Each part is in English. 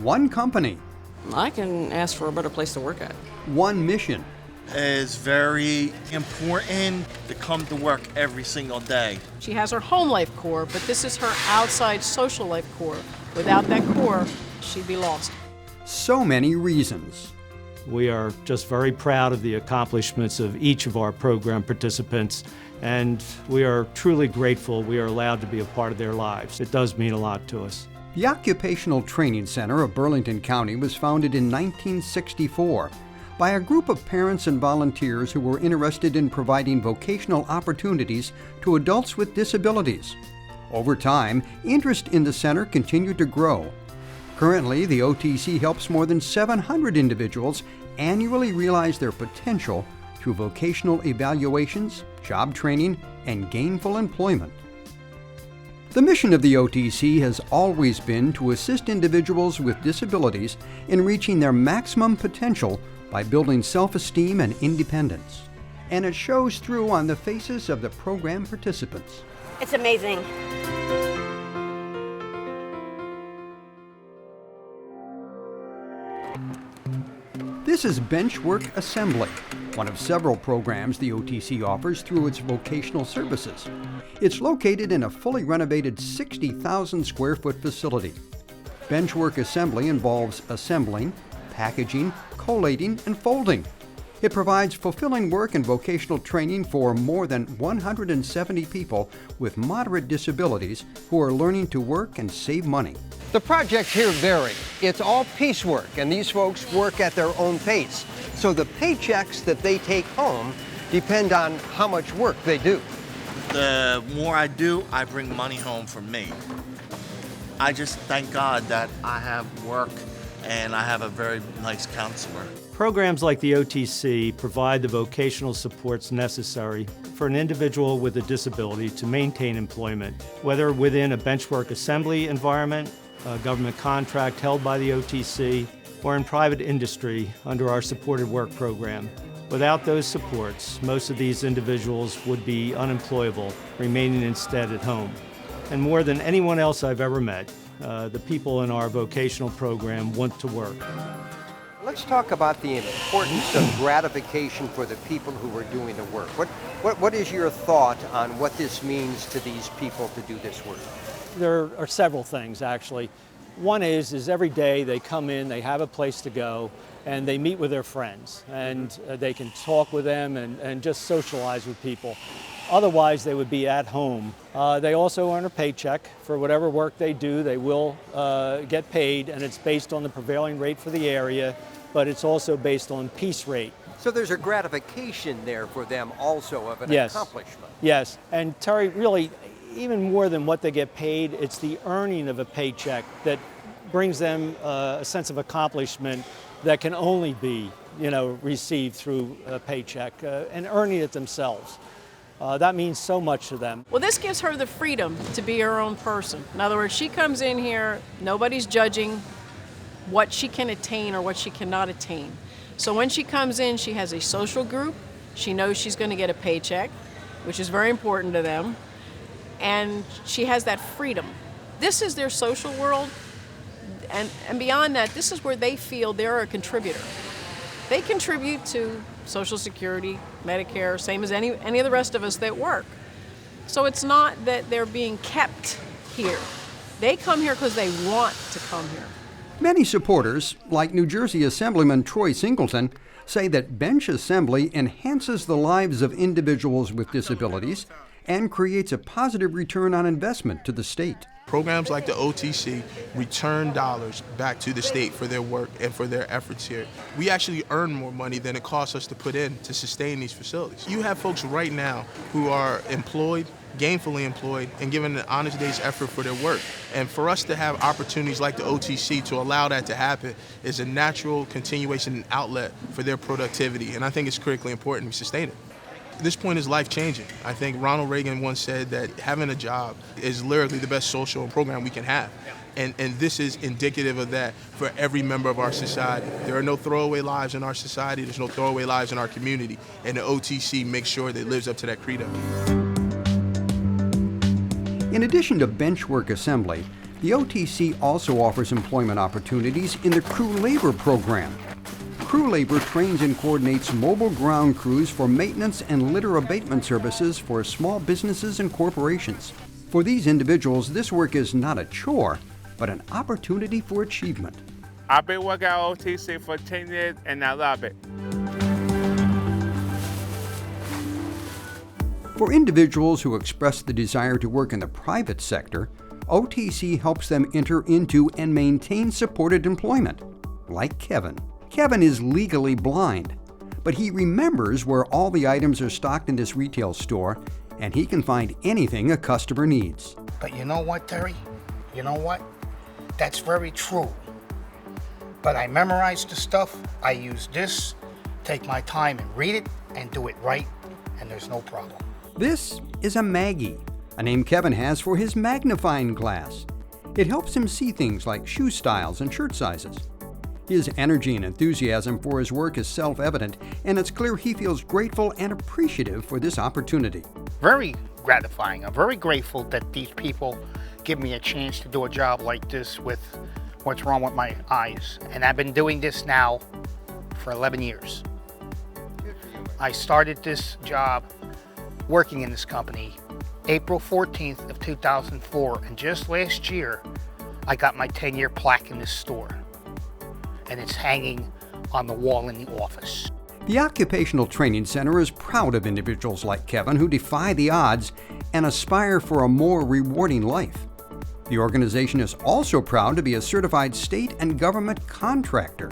one company, I can ask for a better place to work at. one mission. It's very important to come to work every single day. She has her home life core, but this is her outside social life core. Without that core, she'd be lost. So many reasons. We are just very proud of the accomplishments of each of our program participants, and we are truly grateful we are allowed to be a part of their lives. It does mean a lot to us. The Occupational Training Center of Burlington County was founded in 1964 by a group of parents and volunteers who were interested in providing vocational opportunities to adults with disabilities. Over time, interest in the center continued to grow. Currently, the OTC helps more than 700 individuals annually realize their potential through vocational evaluations, job training, and gainful employment. The mission of the OTC has always been to assist individuals with disabilities in reaching their maximum potential by building self-esteem and independence. And it shows through on the faces of the program participants. It's amazing. This is Benchwork Assembly, one of several programs the OTC offers through its vocational services. It's located in a fully renovated 60,000 square foot facility. Benchwork Assembly involves assembling, packaging, collating, and folding. It provides fulfilling work and vocational training for more than 170 people with moderate disabilities who are learning to work and save money. The projects here vary. It's all piecework, and these folks work at their own pace. So the paychecks that they take home depend on how much work they do. The more I do, I bring money home for me. I just thank God that I have work and I have a very nice counselor. Programs like the OTC provide the vocational supports necessary for an individual with a disability to maintain employment, whether within a Benchwork Assembly environment, a government contract held by the OTC, or in private industry under our supported work program. Without those supports, most of these individuals would be unemployable, remaining instead at home. And more than anyone else I've ever met, the people in our vocational program want to work. Let's talk about the importance of gratification for the people who are doing the work. What is your thought on what this means to these people to do this work? There are several things, actually. One is every day they come in, they have a place to go, and they meet with their friends, and they can talk with them and just socialize with people. Otherwise, they would be at home. They also earn a paycheck for whatever work they do. They will get paid, and it's based on the prevailing rate for the area, but it's also based on piece rate. So there's a gratification there for them also of an accomplishment. Yes, and Terry, really, even more than what they get paid, it's the earning of a paycheck that brings them a sense of accomplishment that can only be, received through a paycheck and earning it themselves. That means so much to them. Well, this gives her the freedom to be her own person. In other words, she comes in here, nobody's judging what she can attain or what she cannot attain. So when she comes in, she has a social group. She knows she's going to get a paycheck, which is very important to them. And she has that freedom. This is their social world. And beyond that, this is where they feel they're a contributor. They contribute to Social Security, Medicare, same as any of the rest of us that work. So it's not that they're being kept here. They come here because they want to come here. Many supporters, like New Jersey Assemblyman Troy Singleton, say that bench assembly enhances the lives of individuals with disabilities and creates a positive return on investment to the state. Programs like the OTC return dollars back to the state for their work and for their efforts here. We actually earn more money than it costs us to put in to sustain these facilities. You have folks right now who are employed, gainfully employed, and given an honest day's effort for their work. And for us to have opportunities like the OTC to allow that to happen is a natural continuation and outlet for their productivity. And I think it's critically important we sustain it. This point is life-changing. I think Ronald Reagan once said that having a job is literally the best social program we can have. And this is indicative of that for every member of our society. There are no throwaway lives in our society. There's no throwaway lives in our community. And the OTC makes sure that it lives up to that credo. In addition to Benchwork Assembly, The OTC also offers employment opportunities in the crew labor program. Crew labor trains and coordinates mobile ground crews for maintenance and litter abatement services for small businesses and corporations. For these individuals, this work is not a chore, but an opportunity for achievement. I've been working at OTC for 10 years and I love it. For individuals who express the desire to work in the private sector, OTC helps them enter into and maintain supported employment, like Kevin. Kevin is legally blind, but he remembers where all the items are stocked in this retail store, and he can find anything a customer needs. But you know what, Terry? You know what? That's very true. But I memorize the stuff, I use this, take my time and read it, and do it right, and there's no problem. This is a Maggie, a name Kevin has for his magnifying glass. It helps him see things like shoe styles and shirt sizes. His energy and enthusiasm for his work is self-evident, and it's clear he feels grateful and appreciative for this opportunity. Very gratifying. I'm very grateful that these people give me a chance to do a job like this with what's wrong with my eyes. And I've been doing this now for 11 years. I started this job working in this company April 14th of 2004, and just last year I got my 10-year plaque in this store, and it's hanging on the wall in the office. The Occupational Training Center is proud of individuals like Kevin who defy the odds and aspire for a more rewarding life. The organization is also proud to be a certified state and government contractor.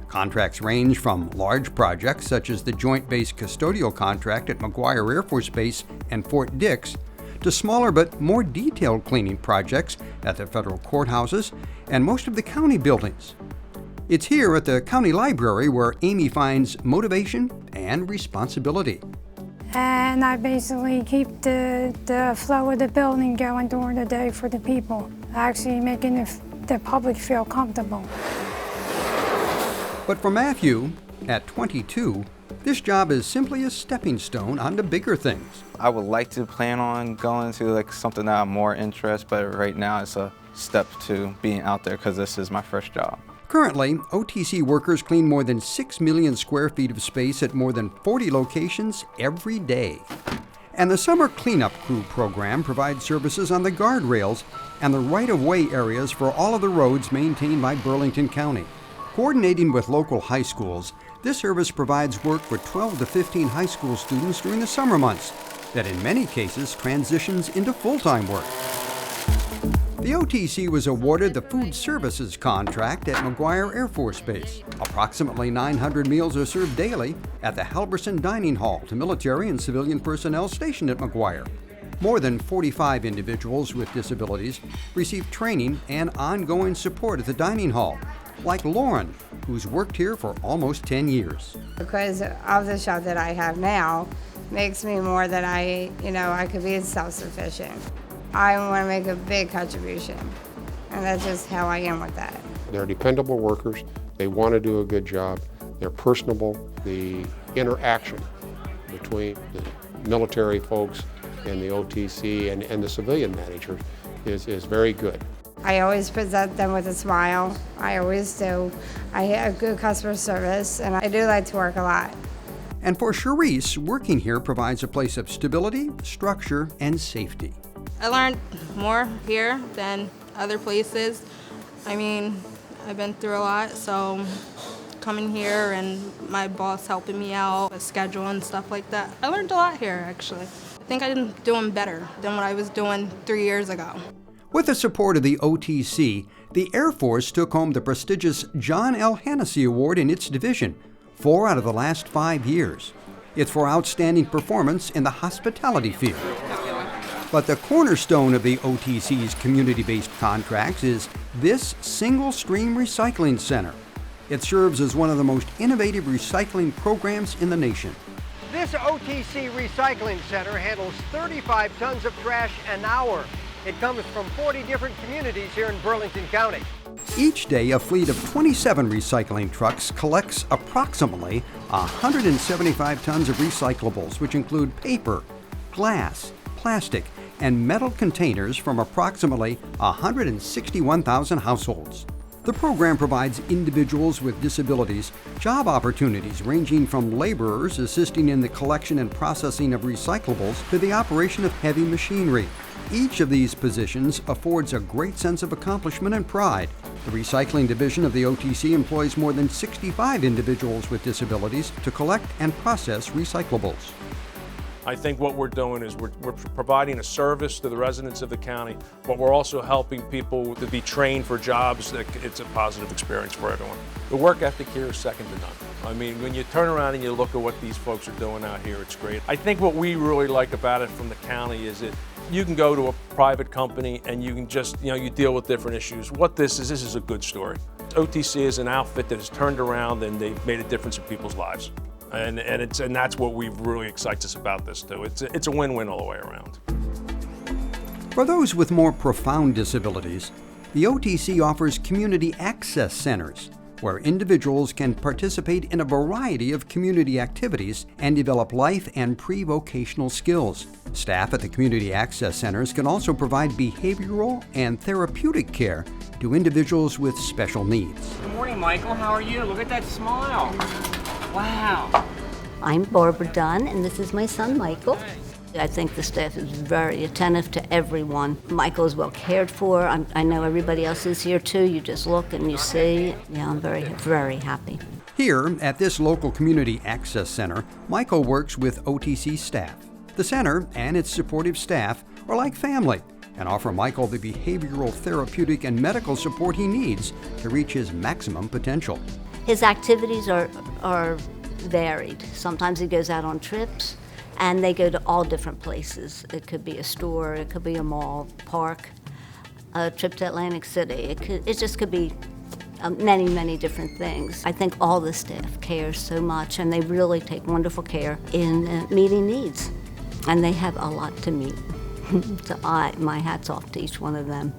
Contracts range from large projects such as the Joint Base Custodial contract at McGuire Air Force Base and Fort Dix, to smaller but more detailed cleaning projects at the federal courthouses and most of the county buildings. It's here at the county library where Amy finds motivation and responsibility. And I basically keep the flow of the building going during the day for the people, actually making the public feel comfortable. But for Matthew, at 22, this job is simply a stepping stone onto bigger things. I would like to plan on going to something that I'm more interested, but right now it's a step to being out there because this is my first job. Currently, OTC workers clean more than 6 million square feet of space at more than 40 locations every day. And the Summer Cleanup Crew program provides services on the guardrails and the right-of-way areas for all of the roads maintained by Burlington County. Coordinating with local high schools, this service provides work for 12 to 15 high school students during the summer months that in many cases transitions into full-time work. The OTC was awarded the food services contract at McGuire Air Force Base. Approximately 900 meals are served daily at the Halverson Dining Hall to military and civilian personnel stationed at McGuire. More than 45 individuals with disabilities receive training and ongoing support at the dining hall, like Lauren, who's worked here for almost 10 years. Because of the job that I have now, makes me more that I could be self-sufficient. I want to make a big contribution, and that's just how I am with that. They're dependable workers. They want to do a good job. They're personable. The interaction between the military folks and the OTC and the civilian managers is very good. I always present them with a smile. I always do. I have good customer service, and I do like to work a lot. And for Charisse, working here provides a place of stability, structure, and safety. I learned more here than other places. I mean, I've been through a lot, so coming here and my boss helping me out with schedule and stuff like that, I learned a lot here, actually. I think I'm doing better than what I was doing 3 years ago. With the support of the OTC, the Air Force took home the prestigious John L. Hennessy Award in its division 4 out of the last 5 years. It's for outstanding performance in the hospitality field. But the cornerstone of the OTC's community-based contracts is this single-stream recycling center. It serves as one of the most innovative recycling programs in the nation. This OTC recycling center handles 35 tons of trash an hour. It comes from 40 different communities here in Burlington County. Each day, a fleet of 27 recycling trucks collects approximately 175 tons of recyclables, which include paper, glass, plastic, and metal containers from approximately 161,000 households. The program provides individuals with disabilities job opportunities ranging from laborers assisting in the collection and processing of recyclables to the operation of heavy machinery. Each of these positions affords a great sense of accomplishment and pride. The recycling division of the OTC employs more than 65 individuals with disabilities to collect and process recyclables. I think what we're doing is we're providing a service to the residents of the county, but we're also helping people to be trained for jobs that it's a positive experience for everyone. The work ethic here is second to none. I mean, when you turn around and you look at what these folks are doing out here, it's great. I think what we really like about it from the county is that you can go to a private company and you can just, you deal with different issues. What this is a good story. OTC is an outfit that has turned around and they've made a difference in people's lives. And that's what really excites us about this too. It's a win-win all the way around. For those with more profound disabilities, the OTC offers community access centers where individuals can participate in a variety of community activities and develop life and pre-vocational skills. Staff at the community access centers can also provide behavioral and therapeutic care to individuals with special needs. Good morning, Michael. How are you? Look at that smile. Wow. I'm Barbara Dunn, and this is my son, Michael. I think the staff is very attentive to everyone. Michael is well cared for. I know everybody else is here too. You just look and you see. Yeah, I'm very, very happy. Here at this local community access center, Michael works with OTC staff. The center and its supportive staff are like family and offer Michael the behavioral, therapeutic, and medical support he needs to reach his maximum potential. His activities are varied. Sometimes he goes out on trips, and they go to all different places. It could be a store, it could be a mall, park, a trip to Atlantic City. It just could be many, many different things. I think all the staff cares so much, and they really take wonderful care in meeting needs. And they have a lot to meet. So my hat's off to each one of them.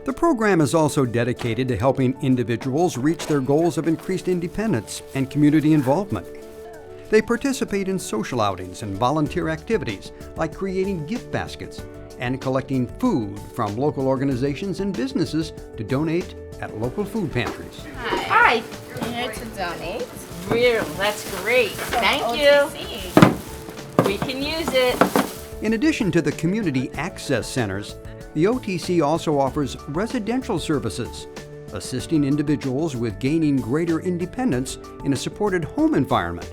The program is also dedicated to helping individuals reach their goals of increased independence and community involvement. They participate in social outings and volunteer activities like creating gift baskets and collecting food from local organizations and businesses to donate at local food pantries. Hi. I'm here to donate. Really? That's great. Thank you. We can use it. In addition to the community access centers, the OTC also offers residential services, assisting individuals with gaining greater independence in a supported home environment.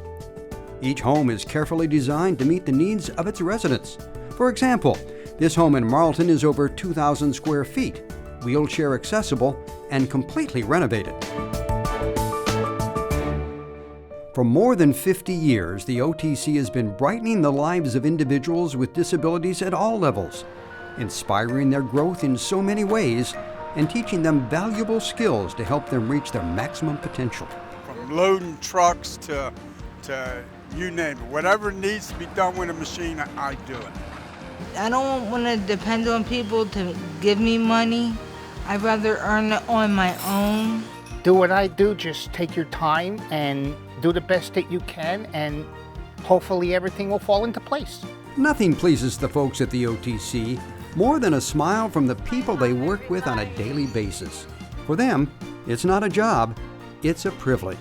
Each home is carefully designed to meet the needs of its residents. For example, this home in Marlton is over 2,000 square feet, wheelchair accessible, and completely renovated. For more than 50 years, the OTC has been brightening the lives of individuals with disabilities at all levels, inspiring their growth in so many ways and teaching them valuable skills to help them reach their maximum potential. From loading trucks to you name it, whatever needs to be done with a machine, I do it. I don't want to depend on people to give me money. I'd rather earn it on my own. Do what I do, just take your time and do the best that you can, and hopefully everything will fall into place. Nothing pleases the folks at the OTC more than a smile from the people they work with on a daily basis. For them, it's not a job, it's a privilege.